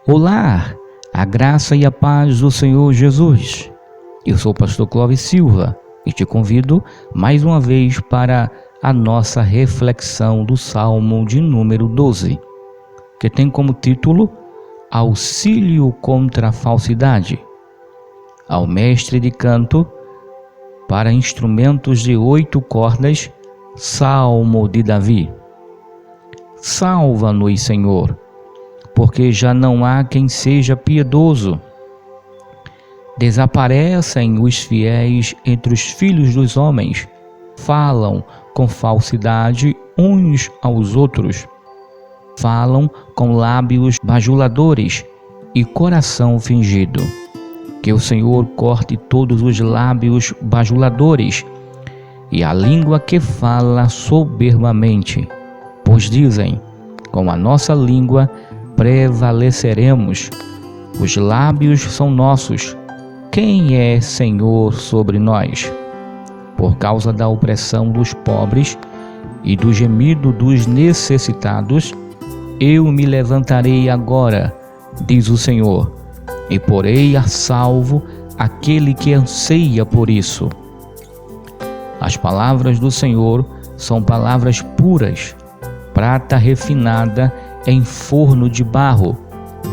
Olá, a graça e a paz do Senhor Jesus. Eu sou o pastor Clóvis Silva e te convido mais uma vez para a nossa reflexão do Salmo de número 12, que tem como título Auxílio contra a falsidade. Ao mestre de canto para instrumentos de 8 cordas, Salmo de Davi. Salva-nos, Senhor, porque já não há quem seja piedoso. Desaparecem os fiéis entre os filhos dos homens, falam com falsidade uns aos outros, falam com lábios bajuladores e coração fingido. Que o Senhor corte todos os lábios bajuladores e a língua que fala soberbamente, pois dizem, com a nossa língua prevaleceremos. Os lábios são nossos. Quem é Senhor sobre nós? Por causa da opressão dos pobres e do gemido dos necessitados, eu me levantarei agora, diz o Senhor, e porei a salvo aquele que anseia por isso. As palavras do Senhor são palavras puras, prata refinada em forno de barro,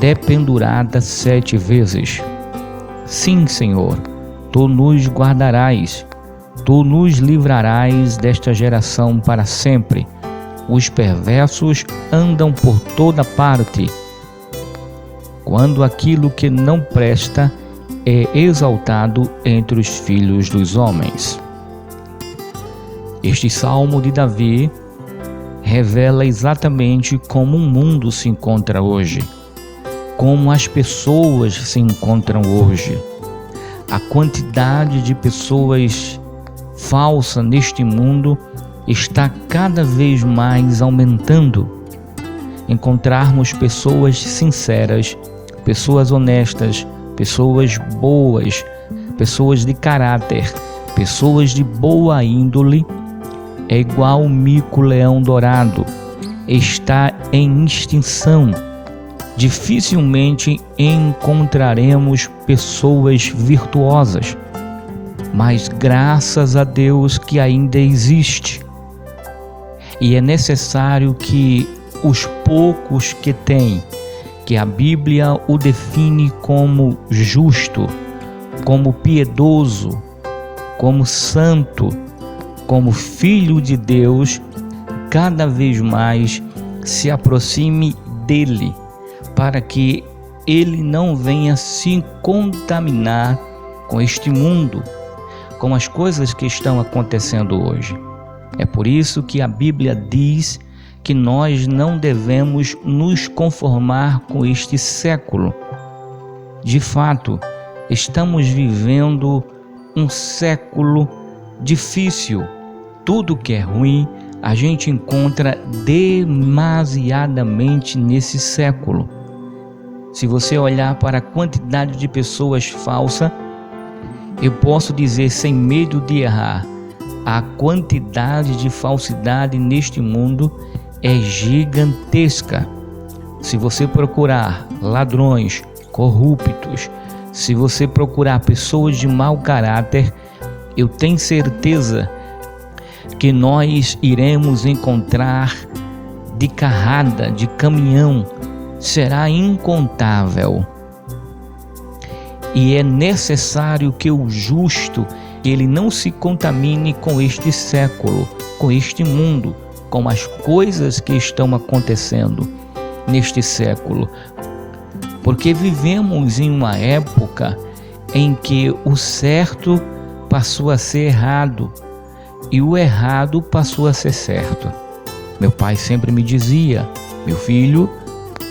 dependurada 7 vezes. Sim, Senhor, Tu nos guardarás, Tu nos livrarás desta geração para sempre. Os perversos andam por toda parte, quando aquilo que não presta é exaltado entre os filhos dos homens. Este Salmo de Davi revela exatamente como o mundo se encontra hoje, como as pessoas se encontram hoje. A quantidade de pessoas falsas neste mundo está cada vez mais aumentando. Encontrarmos pessoas sinceras, pessoas honestas, pessoas boas, pessoas de caráter, pessoas de boa índole, é igual o mico-leão dourado, está em extinção. Dificilmente encontraremos pessoas virtuosas, mas graças a Deus que ainda existe. E é necessário que os poucos que têm, que a Bíblia o define como justo, como piedoso, como santo, como filho de Deus, cada vez mais se aproxime dele, para que ele não venha se contaminar com este mundo, com as coisas que estão acontecendo hoje. É por isso que a Bíblia diz que nós não devemos nos conformar com este século. De fato, estamos vivendo um século difícil. Tudo que é ruim a gente encontra demasiadamente nesse século. Se você olhar para a quantidade de pessoas falsas, eu posso dizer sem medo de errar, a quantidade de falsidade neste mundo é gigantesca. Se você procurar ladrões, corruptos, se você procurar pessoas de mau caráter, eu tenho certeza que nós iremos encontrar de carrada, de caminhão, será incontável. E é necessário que o justo, ele não se contamine com este século, com este mundo, com as coisas que estão acontecendo neste século. Porque vivemos em uma época em que o certo passou a ser errado e o errado passou a ser certo. Meu pai sempre me dizia: meu filho,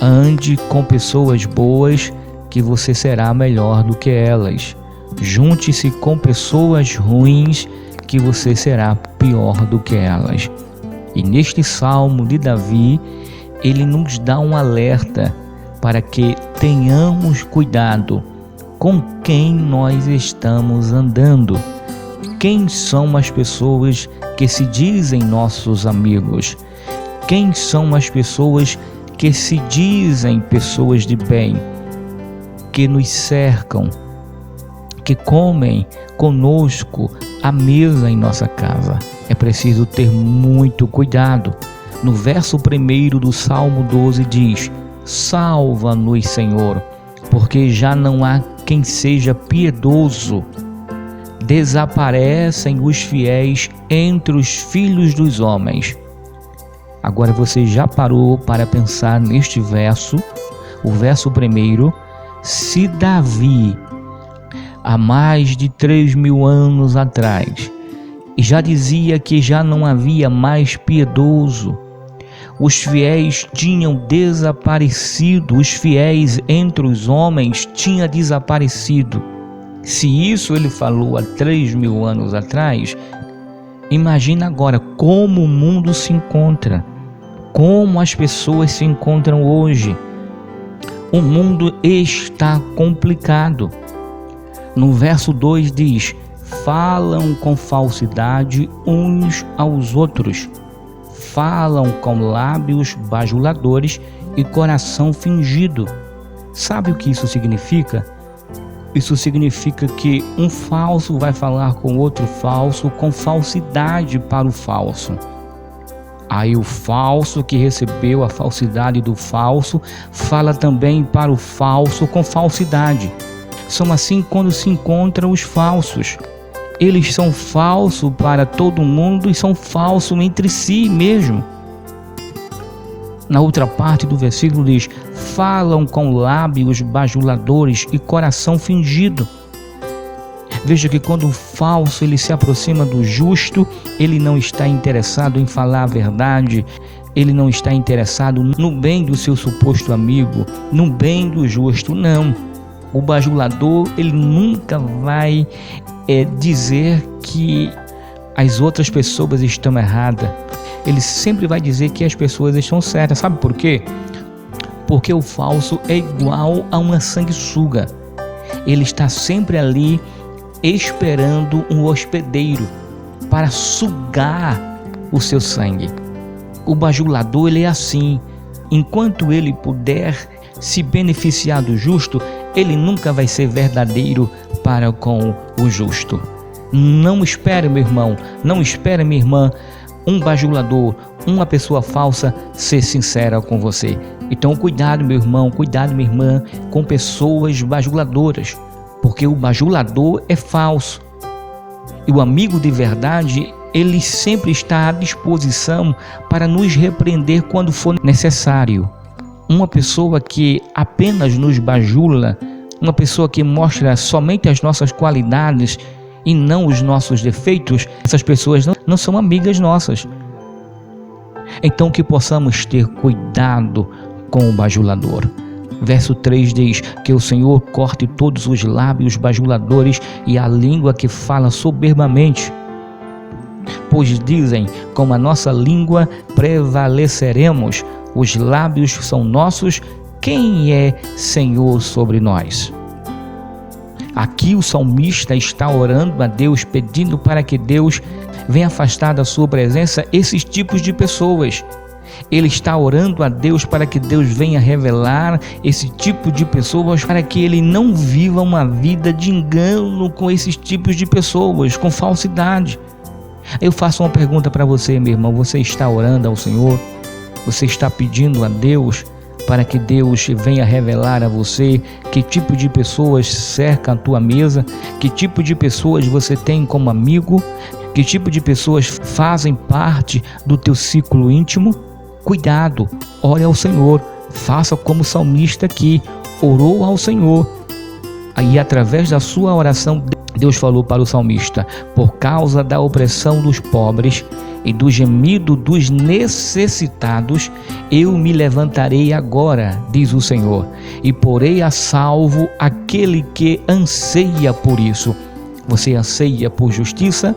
ande com pessoas boas que você será melhor do que elas. Junte-se com pessoas ruins que você será pior do que elas. E neste Salmo de Davi, ele nos dá um alerta para que tenhamos cuidado com quem nós estamos andando. Quem são as pessoas que se dizem nossos amigos? Quem são as pessoas que se dizem pessoas de bem, que nos cercam, que comem conosco à mesa em nossa casa. É preciso ter muito cuidado. No verso 1 do Salmo 12 diz: salva-nos, Senhor, porque já não há quem seja piedoso. Desaparecem os fiéis entre os filhos dos homens. Agora você já parou para pensar neste verso, o verso 1? Se Davi, há mais de 3.000 anos atrás, já dizia que já não havia mais piedoso, os fiéis tinham desaparecido, os fiéis entre os homens tinham desaparecido. Se isso ele falou há 3.000 anos atrás, imagina agora como o mundo se encontra, como as pessoas se encontram hoje. O mundo está complicado. No verso 2 diz: falam com falsidade uns aos outros, falam com lábios bajuladores e coração fingido. Sabe o que isso significa? Isso significa que um falso vai falar com outro falso com falsidade para o falso. Aí o falso que recebeu a falsidade do falso fala também para o falso com falsidade. São assim quando se encontram os falsos. Eles são falsos para todo mundo e são falsos entre si mesmo. Na outra parte do versículo diz: falam com lábios bajuladores e coração fingido. Veja que quando o falso ele se aproxima do justo, ele não está interessado em falar a verdade, ele não está interessado no bem do seu suposto amigo, no bem do justo, não. O bajulador ele nunca vai dizer que as outras pessoas estão erradas. Ele sempre vai dizer que as pessoas estão certas. Sabe por quê? Porque o falso é igual a uma sanguessuga. Ele está sempre ali esperando um hospedeiro para sugar o seu sangue. O bajulador ele é assim. Enquanto ele puder se beneficiar do justo, ele nunca vai ser verdadeiro para com o justo. Não espere, meu irmão, não espere, minha irmã, um bajulador, uma pessoa falsa ser sincera com você. Então cuidado, meu irmão, cuidado, minha irmã, com pessoas bajuladoras, porque o bajulador é falso. E o amigo de verdade, ele sempre está à disposição para nos repreender quando for necessário. Uma pessoa que apenas nos bajula, uma pessoa que mostra somente as nossas qualidades e não os nossos defeitos, essas pessoas não são amigas nossas. Então que possamos ter cuidado com o bajulador. Verso 3 diz: que o Senhor corte todos os lábios bajuladores e a língua que fala soberbamente. Pois dizem: com a nossa língua prevaleceremos, os lábios são nossos, quem é Senhor sobre nós? Aqui o salmista está orando a Deus, pedindo para que Deus venha afastar da sua presença esses tipos de pessoas. Ele está orando a Deus para que Deus venha revelar esse tipo de pessoas, para que ele não viva uma vida de engano com esses tipos de pessoas, com falsidade. Eu faço uma pergunta para você, meu irmão: você está orando ao Senhor? Você está pedindo a Deus para que Deus venha revelar a você que tipo de pessoas cercam a tua mesa, que tipo de pessoas você tem como amigo, que tipo de pessoas fazem parte do teu ciclo íntimo? Cuidado, ore ao Senhor, faça como o salmista aqui, orou ao Senhor. Aí através da sua oração, Deus falou para o salmista: por causa da opressão dos pobres e do gemido dos necessitados, eu me levantarei agora, diz o Senhor, e porei a salvo aquele que anseia por isso. Você anseia por justiça?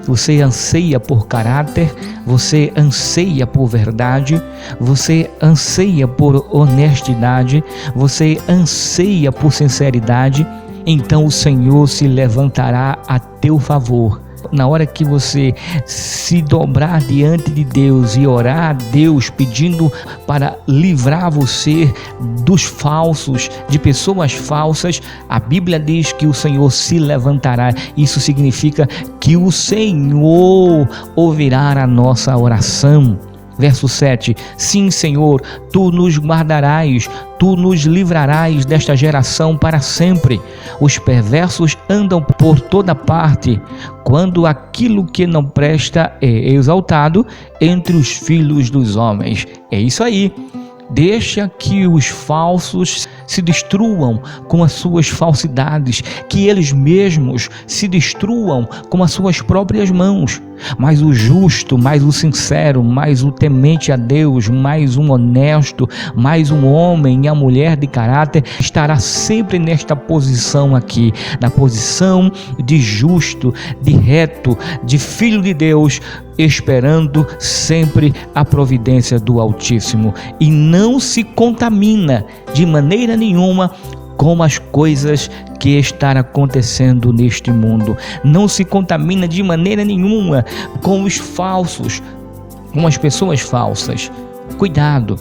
Você anseia por caráter? Você anseia por verdade? Você anseia por honestidade? Você anseia por sinceridade? Então o Senhor se levantará a teu favor, na hora que você se dobrar diante de Deus e orar a Deus pedindo para livrar você dos falsos, de pessoas falsas, a Bíblia diz que o Senhor se levantará. Isso significa que o Senhor ouvirá a nossa oração. Verso 7, sim, Senhor, Tu nos guardarás, Tu nos livrarás desta geração para sempre. Os perversos andam por toda parte, quando aquilo que não presta é exaltado entre os filhos dos homens. É isso aí. Deixa que os falsos se destruam com as suas falsidades, que eles mesmos se destruam com as suas próprias mãos. Mas o justo, mais o sincero, mais o temente a Deus, mais um honesto, mais um homem e a mulher de caráter estará sempre nesta posição aqui, na posição de justo, de reto, de filho de Deus, esperando sempre a providência do Altíssimo, e não se contamina de maneira nenhuma com as coisas que estão acontecendo neste mundo. Não se contamina de maneira nenhuma com os falsos, com as pessoas falsas. Cuidado!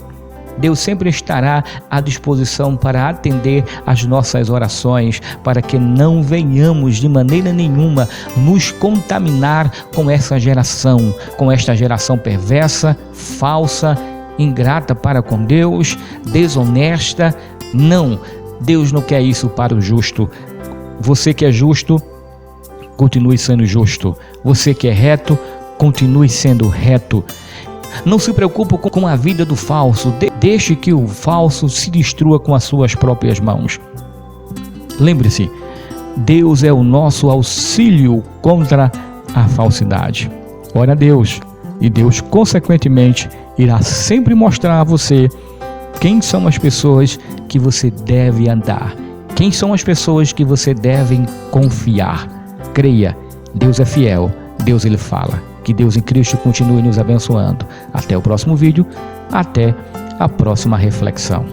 Deus sempre estará à disposição para atender às nossas orações, para que não venhamos de maneira nenhuma nos contaminar com essa geração, com esta geração perversa, falsa, ingrata para com Deus, desonesta. Não, Deus não quer isso para o justo. Você que é justo, continue sendo justo. Você que é reto, continue sendo reto. Não se preocupe com a vida do falso. Deixe que o falso se destrua com as suas próprias mãos. Lembre-se, Deus é o nosso auxílio contra a falsidade. Ore a Deus, e Deus, consequentemente, irá sempre mostrar a você quem são as pessoas que você deve andar, quem são as pessoas que você deve confiar. Creia, Deus é fiel, Deus ele fala. Que Deus em Cristo continue nos abençoando. Até o próximo vídeo, até a próxima reflexão.